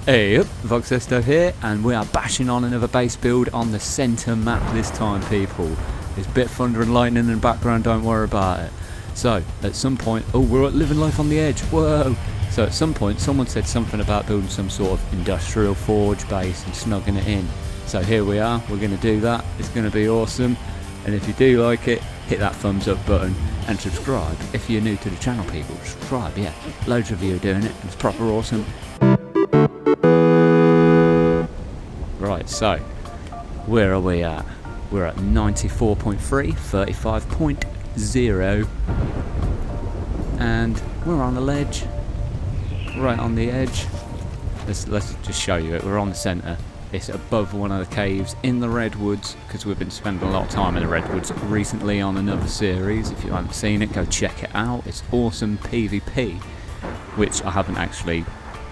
Hey up, Voxesto here, and we are bashing on another base build on the centre map this time, people. There's a bit of thunder and lightning in the background, don't worry about it. So, at some point, oh, we're living life on the edge, whoa! So at some point, someone said something about building some sort of industrial forge base and snugging it in. So here we are, we're going to do that, it's going to be awesome. And if you do like it, hit that thumbs up button and subscribe. If you're new to the channel, people, subscribe, yeah. Loads of you are doing it, it's proper awesome. Right, so, where are we at? We're at 94.3, 35.0, and we're on a ledge, right on the edge. Let's just show you it. We're on the centre. It's above one of the caves in the redwoods, because we've been spending a lot of time in the redwoods recently on another series. If you haven't seen it, go check it out. It's awesome PvP, which I haven't actually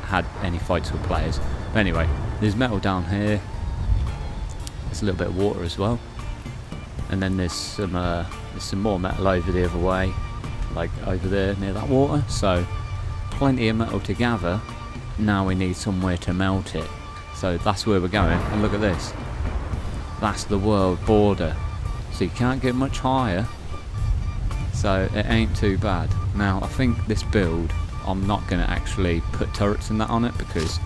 had any fights with players. But anyway, there's metal down here. There's a little bit of water as well, and then there's some more metal over the other way, like over there near that water. So plenty of metal to gather. Now we need somewhere to melt it. So that's where we're going. And look at this. That's the world border. So you can't get much higher. So it ain't too bad. Now I think this build, I'm not going to actually put turrets and that on it, because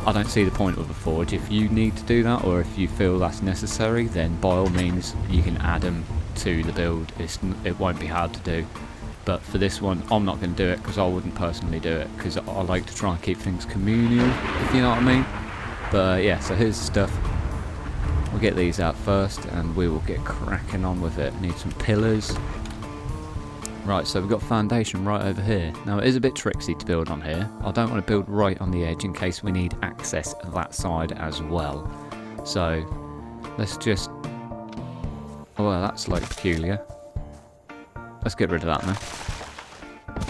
I don't see the point of a forge. If you need to do that, or if you feel that's necessary, then by all means you can add them to the build. It won't be hard to do. But for this one, I'm not going to do it, because I wouldn't personally do it, because I like to try and keep things communal, if you know what I mean. But yeah, so here's the stuff. We'll get these out first, and we will get cracking on with it. Need some pillars. Right, so we've got foundation right over here. Now it is a bit tricksy to build on here. I don't want to build right on the edge in case we need access that side as well. So let's just... oh, well, that's like peculiar. Let's get rid of that now.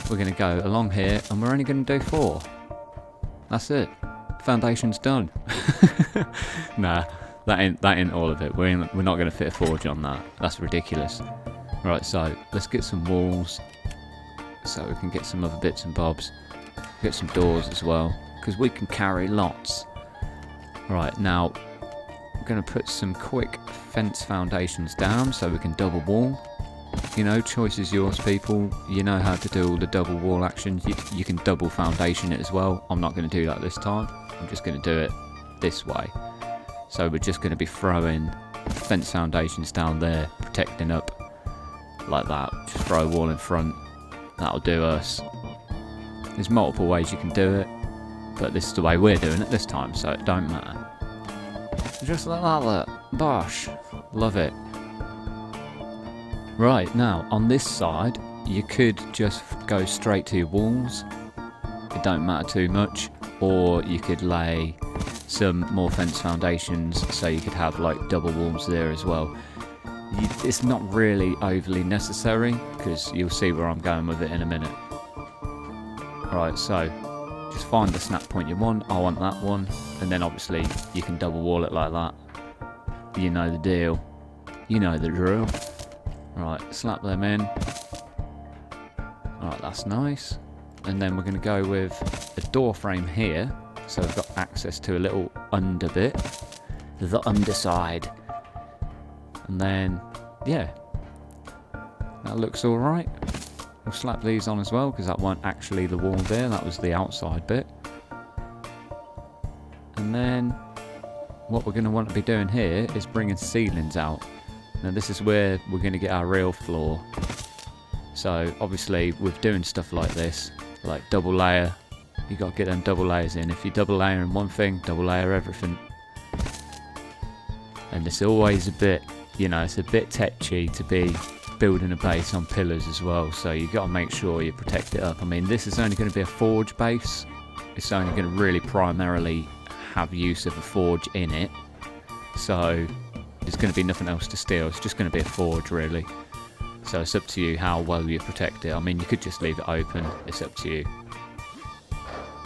We're going to go along here, and we're only going to do 4. That's it. Foundation's done. Nah, that ain't all of it. We're not going to fit a forge on that. That's ridiculous. Right, so let's get some walls, so we can get some other bits and bobs. Get some doors as well, because we can carry lots. Right, now I'm going to put some quick fence foundations down so we can double wall. You know, choice is yours, people. You know how to do all the double wall actions. You can double foundation it as well. I'm not going to do that this time. I'm just going to do it this way. So we're just going to be throwing fence foundations down there, protecting up. Like that, just throw a wall in front, that'll do us. There's multiple ways you can do it, but this is the way we're doing it this time, so it don't matter. Just like that, look. Bosh, love it. Right, now on this side you could just go straight to your walls, it don't matter too much, or you could lay some more fence foundations so you could have like double walls there as well. It's not really overly necessary, because you'll see where I'm going with it in a minute. Right, so just find the snap point you want. I want that one, and then obviously you can double wall it like that. You know the deal. You know the drill. Right, slap them in. Alright, that's nice. And then we're going to go with a door frame here, so we've got access to a little under bit. The underside. And then, yeah, that looks alright. We'll slap these on as well, because that weren't actually the wall there, that was the outside bit. And then what we're going to want to be doing here is bringing ceilings out. Now this is where we're going to get our real floor. So obviously with doing stuff like this, like double layer, you got to get them double layers in. If you double layer in one thing, double layer everything. And it's always a bit, you know, it's a bit tetchy to be building a base on pillars as well, so you've got to make sure you protect it up. I mean, this is only going to be a forge base. It's only going to really primarily have use of a forge in it, so there's going to be nothing else to steal. It's just going to be a forge, really. So it's up to you how well you protect it. I mean, you could just leave it open. It's up to you.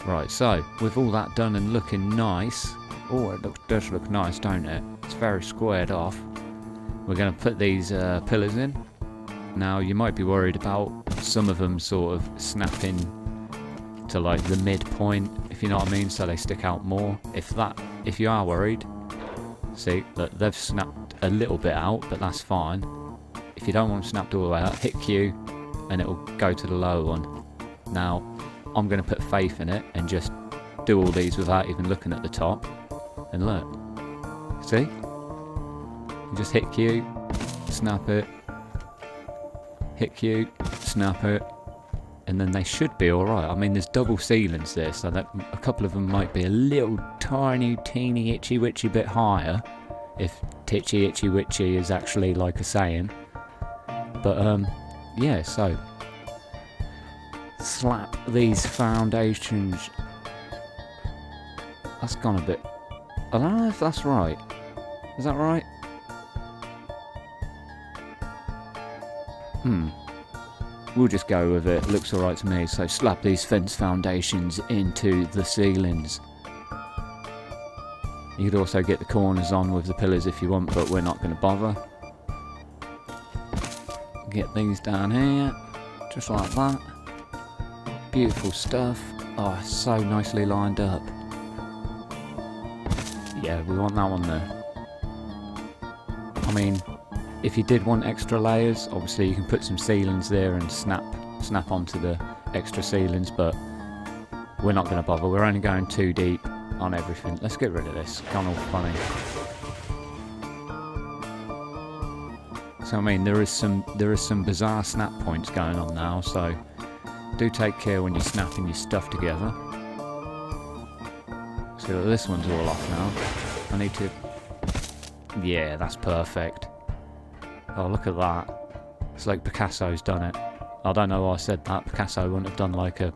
Right, so with all that done and looking nice, oh, it does look nice, don't it? It's very squared off. We're going to put these pillars in. Now you might be worried about some of them sort of snapping to like the midpoint, if you know what I mean, so they stick out more. If you are worried, see, look, they've snapped a little bit out, but that's fine. If you don't want them snapped all the way out, hit Q and it'll go to the lower one. Now, I'm going to put faith in it and just do all these without even looking at the top. And look, see? You just hit Q, snap it, hit Q, snap it, and then they should be alright. I mean, there's double ceilings there, so that a couple of them might be a little tiny, teeny, itchy witchy bit higher, if titchy, itchy witchy is actually like a saying. But, yeah, so slap these foundations. That's gone a bit. I don't know if that's right. Is that right? We'll just go with it. Looks alright to me. So slap these fence foundations into the ceilings. You could also get the corners on with the pillars if you want, but we're not going to bother. Get these down here, just like that. Beautiful stuff. Oh, so nicely lined up. Yeah, we want that one there. I mean, if you did want extra layers, obviously you can put some ceilings there and snap onto the extra ceilings, but we're not going to bother. We're only going too deep on everything. Let's get rid of this. It's gone all funny. So I mean, there is some bizarre snap points going on now, so do take care when you're snapping your stuff together. So this one's all off now. I need to... Yeah, that's perfect. Oh, look at that. It's like Picasso's done it. I don't know why I said that. Picasso wouldn't have done like a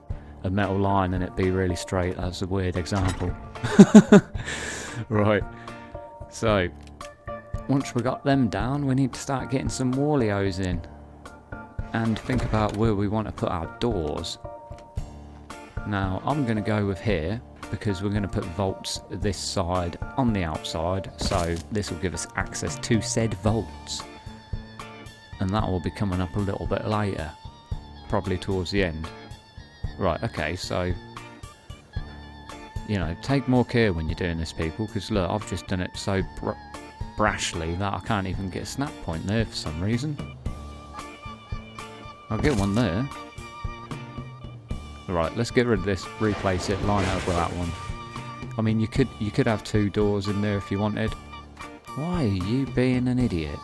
metal line and it'd be really straight. That's a weird example. Right. So, once we got them down, we need to start getting some wallios in. And think about where we want to put our doors. Now, I'm going to go with here, because we're going to put vaults this side on the outside, so this will give us access to said vaults. And that will be coming up a little bit later, probably towards the end. Right, okay, so, you know, take more care when you're doing this, people, because look, I've just done it so brashly that I can't even get a snap point there for some reason. I'll get one there. Right, let's get rid of this, replace it, line it up with that one. I mean, you could have two doors in there if you wanted. Why are you being an idiot?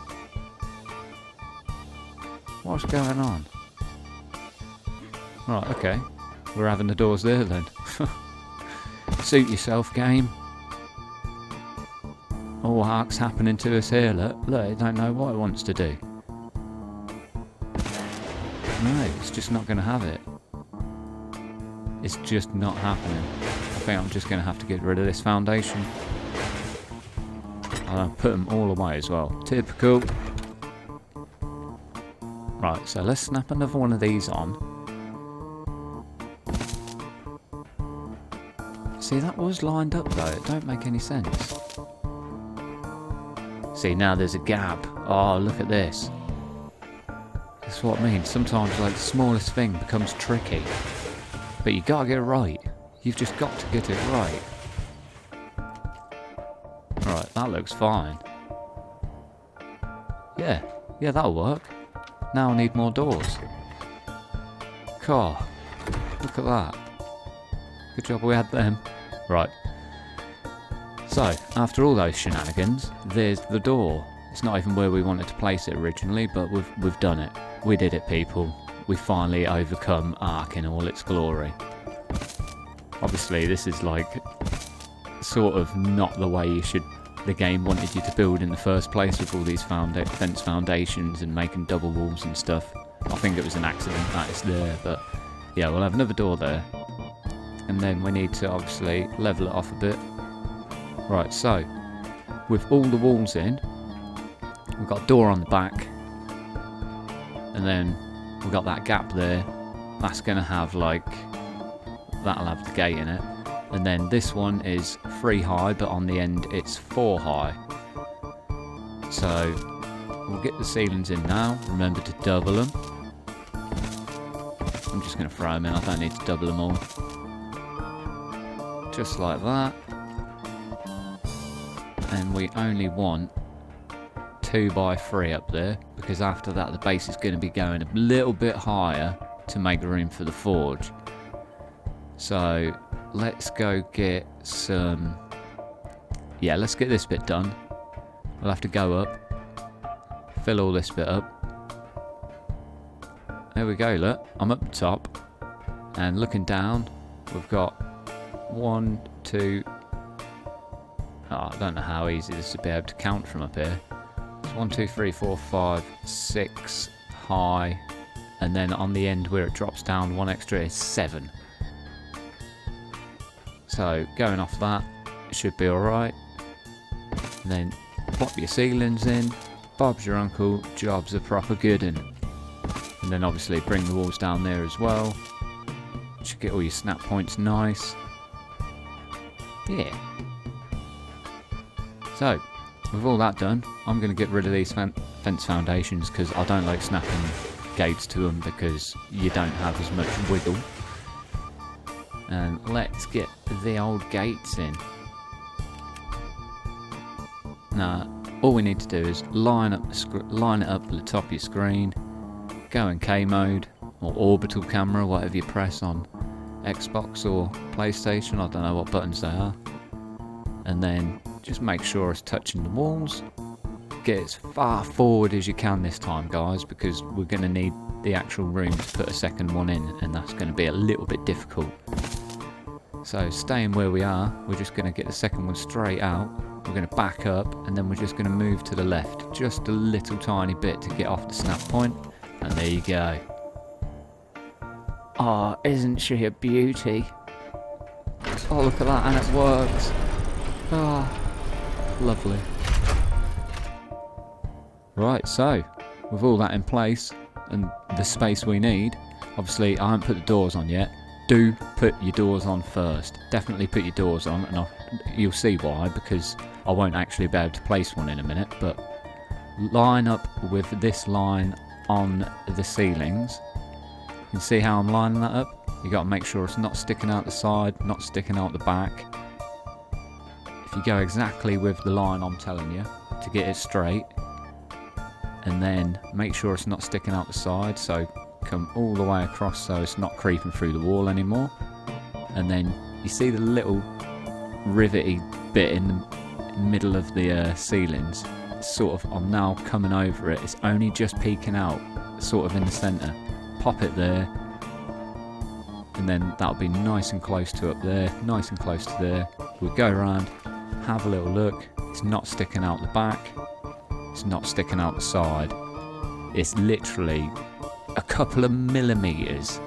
What's going on? Right, okay. We're having the doors there then. Suit yourself, game. All heart's happening to us here, look. Look, it don't know what it wants to do. No, it's just not going to have it. It's just not happening. I think I'm just going to have to get rid of this foundation. I'll put them all away as well. Typical. Right, so let's snap another one of these on. See, that was lined up though. It don't make any sense. See, now there's a gap. Oh, look at this. That's what I mean. Sometimes, like, the smallest thing becomes tricky. But you gotta get it right. You've just got to get it right. Right, that looks fine. Yeah, that'll work. Now I need more doors. God, look at that. Good job we had them. Right. So, after all those shenanigans, there's the door. It's not even where we wanted to place it originally, but we've done it. We did it, people. We finally overcome Ark in all its glory. Obviously, this is like sort of not the way the game wanted you to build in the first place, with all these fence foundations and making double walls and stuff. I think it was an accident that it's there, but yeah, we'll have another door there. And then we need to obviously level it off a bit. Right, so with all the walls in, we've got a door on the back, and then we've got that gap there. That's going to have that'll have the gate in it. And then this one is 3 high, but on the end it's 4 high. So we'll get the ceilings in now. Remember to double them. I'm just going to throw them in. I don't need to double them all. just like that. And we only want 2x3 up there, because after that the base is going to be going a little bit higher to make room for the forge. So let's go get some, yeah, let's get this bit done. We'll have to go up, fill all this bit up. There we go, look, I'm up the top, and looking down, we've got 1, 2, I don't know how easy this is to be able to count from up here. It's 1, 2, 3, 4, 5, 6 high, and then on the end where it drops down, one extra is 7. So going off that, it should be alright. And then pop your ceilings in, Bob's your uncle, job's a proper good un. And then obviously bring the walls down there as well. Should get all your snap points nice. Yeah. So, with all that done, I'm going to get rid of these fence foundations because I don't like snapping gates to them because you don't have as much wiggle. And let's get the old gates in. Now, all we need to do is line it up at the top of your screen, go in K mode or orbital camera, whatever you press on Xbox or PlayStation, I don't know what buttons they are, and then just make sure it's touching the walls. Get as far forward as you can this time, guys, because we're going to need the actual room to put a second one in, and that's going to be a little bit difficult. So staying where we are, we're just going to get the second one straight out. We're going to back up, and then we're just going to move to the left just a little tiny bit to get off the snap point, and there you go. Oh, isn't she a beauty? Oh, look at that, and it works. Oh, lovely. Right, so with all that in place and the space we need, obviously I haven't put the doors on yet. Do put your doors on first. Definitely put your doors on, and you'll see why, because I won't actually be able to place one in a minute, but line up with this line on the ceilings. You can see how I'm lining that up. You got to make sure it's not sticking out the side, not sticking out the back. If you go exactly with the line I'm telling you to get it straight, and then make sure it's not sticking out the side, so come all the way across so it's not creeping through the wall anymore. And then you see the little rivety bit in the middle of the ceilings. It's sort of, I'm now coming over it, it's only just peeking out sort of in the centre. Pop it there, and then that'll be nice and close to up there, nice and close to there. We'll go around, have a little look. It's not sticking out the back, it's not sticking out the side, it's literally a couple of millimetres.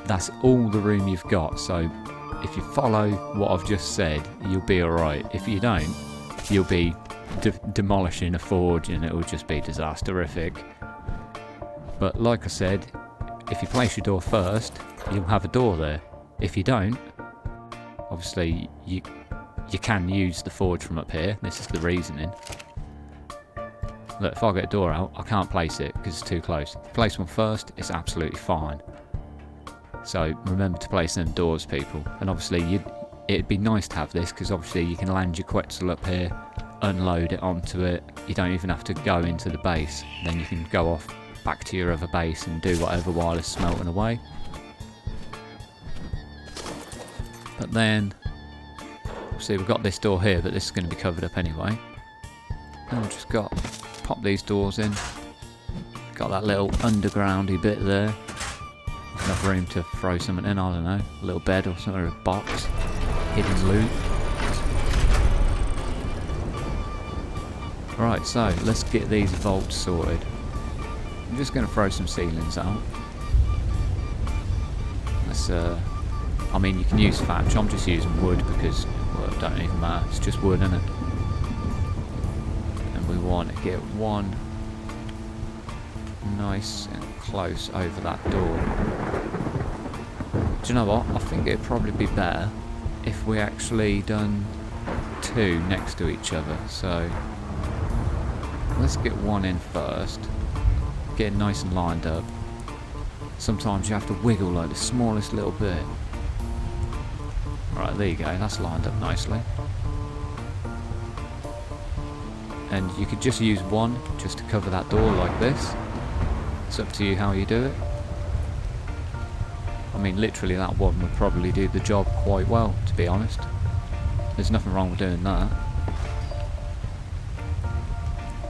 That's all the room you've got, so if you follow what I've just said, you'll be alright. If you don't, you'll be demolishing a forge and it'll just be disasterific. But like I said, if you place your door first, you'll have a door there. If you don't, obviously you can use the forge from up here. This is the reasoning. Look, if I get a door out, I can't place it because it's too close. If you place one first, it's absolutely fine. So remember to place them doors, people. And obviously it'd be nice to have this because obviously you can land your Quetzal up here, unload it onto it. You don't even have to go into the base. Then you can go off back to your other base and do whatever while it's smelting away. But then, see, we've got this door here, but this is going to be covered up anyway. And we've just got pop these doors in. Got that little undergroundy bit there. Enough room to throw something in, I don't know, a little bed or something, or a box, hidden loot. Right, so let's get these vaults sorted. I'm just going to throw some ceilings out. Let's, I mean, you can use thatch. I'm just using wood because, well, it don't even matter. It's just wood, isn't it? And we want to get one nice and close over that door. Do you know what? I think it'd probably be better if we actually done two next to each other. So let's get one in first. Get it nice and lined up. Sometimes you have to wiggle like the smallest little bit. Right, there you go, that's lined up nicely. And you could just use one just to cover that door like this. It's up to you how you do it. I mean, literally that one would probably do the job quite well, to be honest. There's nothing wrong with doing that.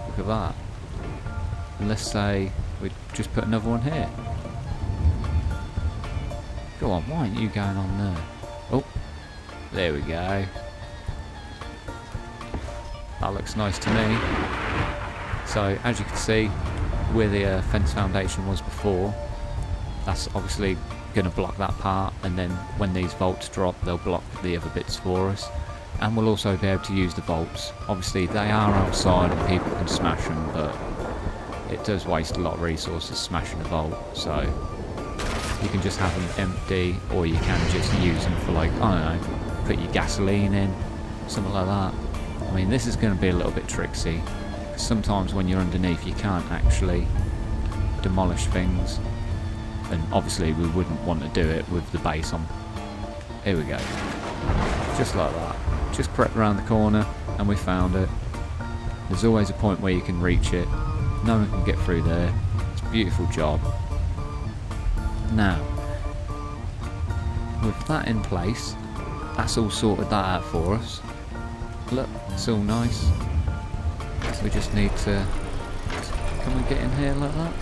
Look at that. And let's say we just put another one here. Go on, why aren't you going on there? Oh, there we go. That looks nice to me. So, as you can see, where the fence foundation was before, that's obviously going to block that part, and then when these bolts drop, they'll block the other bits for us. And we'll also be able to use the bolts. Obviously, they are outside and people can smash them, but it does waste a lot of resources smashing a bolt, so you can just have them empty, or you can just use them for, like, I don't know, put your gasoline in, something like that. I mean, this is going to be a little bit tricksy, because sometimes when you're underneath you can't actually demolish things, and obviously we wouldn't want to do it with the base on. Here we go, just like that. Just crept around the corner and we found it. There's always a point where you can reach it. No one can get through there. It's a beautiful job. Now, with that in place, that's all sorted that out for us. Look, it's all nice. So we just need to... Can we get in here like that?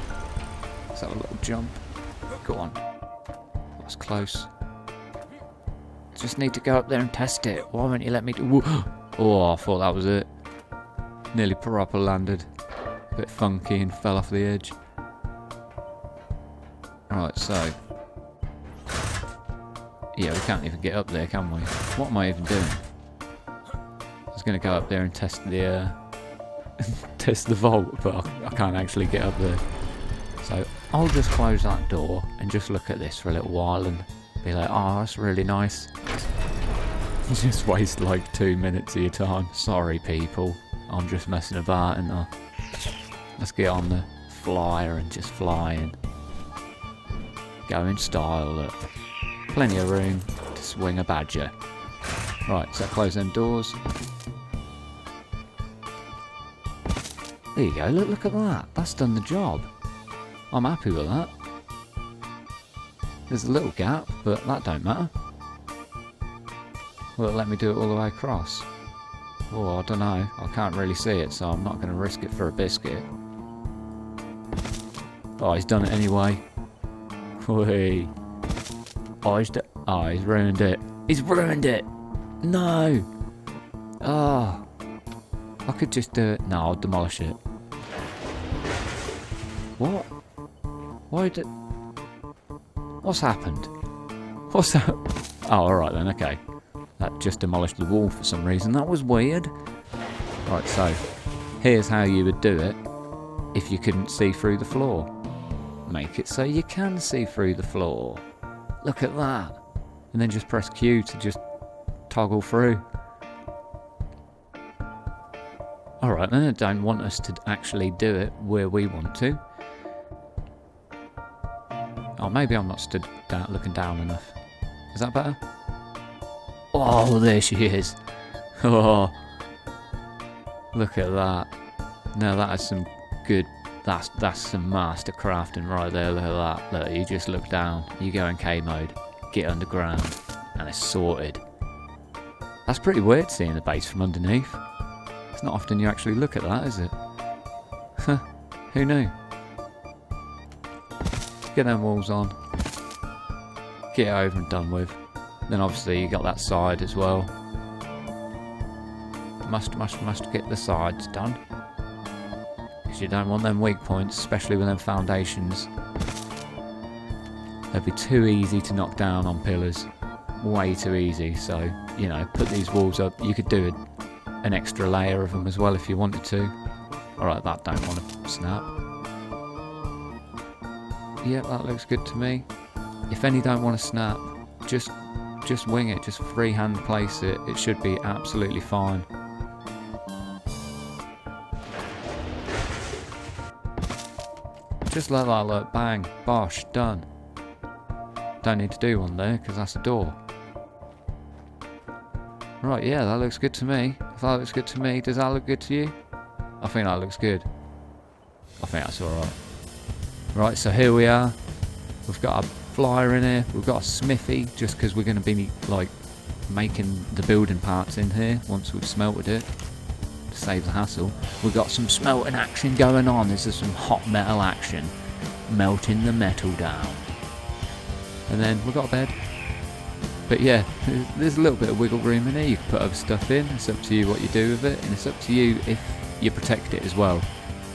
Let's have a little jump. Go on. That's close. Just need to go up there and test it. Why won't you let me do... Oh, I thought that was it. Nearly proper landed. A bit funky and fell off the edge. Right, so... Yeah, we can't even get up there, can we? What am I even doing? I was going to go up there and test the... test the vault, but I can't actually get up there. So, I'll just close that door and just look at this for a little while and be like, oh, that's really nice. Just waste like 2 minutes of your time. Sorry, people. I'm just messing about, and let's get on the flyer and just fly in. Go in style, look. Plenty of room to swing a badger. Right, so close them doors. There you go, look at that. That's done the job. I'm happy with that. There's a little gap, but that don't matter. Will it let me do it all the way across? Oh, I don't know. I can't really see it, so I'm not going to risk it for a biscuit. Oh, he's done it anyway. Whee. Oh, he's ruined it. He's ruined it! No! Oh. I could just do it. No, I'll demolish it. What? Why did... What's happened? What's that? Oh, alright then, okay. That just demolished the wall for some reason. That was weird. Right, so here's how you would do it if you couldn't see through the floor. Make it so you can see through the floor. Look at that. And then just press Q to just toggle through. Alright, then I don't want us to actually do it where we want to. Oh, maybe I'm not stood down, looking down enough. Is that better? Oh, there she is. Oh, look at that. Now that is some good... That's some master crafting right there. Look at that. Look, you just look down. You go in K mode. Get underground. And it's sorted. That's pretty weird seeing the base from underneath. It's not often you actually look at that, is it? Huh. Who knew? Get them walls on. Get it over and done with. Then obviously you got that side as well. Must get the sides done. Because you don't want them weak points, especially with them foundations. They'd be too easy to knock down on pillars. Way too easy, so, you know, put these walls up. You could do an extra layer of them as well if you wanted to. Alright, that don't want to snap. Yep, that looks good to me. If any don't want to snap, just wing it, just freehand place it. It should be absolutely fine. Just like that, look, bang, bosh, done. Don't need to do one there because that's a door. Right, yeah, that looks good to me. If that looks good to me, does that look good to you? I think that looks good. I think that's alright. Right, so here we are. We've got a flyer in here. We've got a smithy, just because we're going to be, like, making the building parts in here once we've smelted it. To save the hassle. We've got some smelting action going on. This is some hot metal action. Melting the metal down. And then we've got a bed. But yeah, there's a little bit of wiggle room in here. You can put other stuff in. It's up to you what you do with it, and it's up to you if you protect it as well.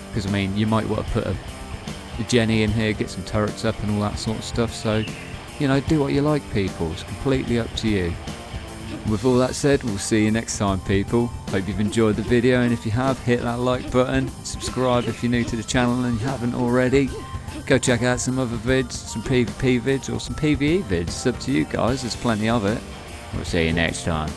Because I mean, you might want to put a Jenny in here, get some turrets up and all that sort of stuff. So, you know, do what you like, people. It's completely up to you. With all that said, we'll see you next time, people. Hope you've enjoyed the video, and if you have, hit that like button. Subscribe if you're new to the channel and you haven't already. Go check out some other vids, some PvP vids or some PvE vids. It's up to you guys, there's plenty of it. We'll see you next time.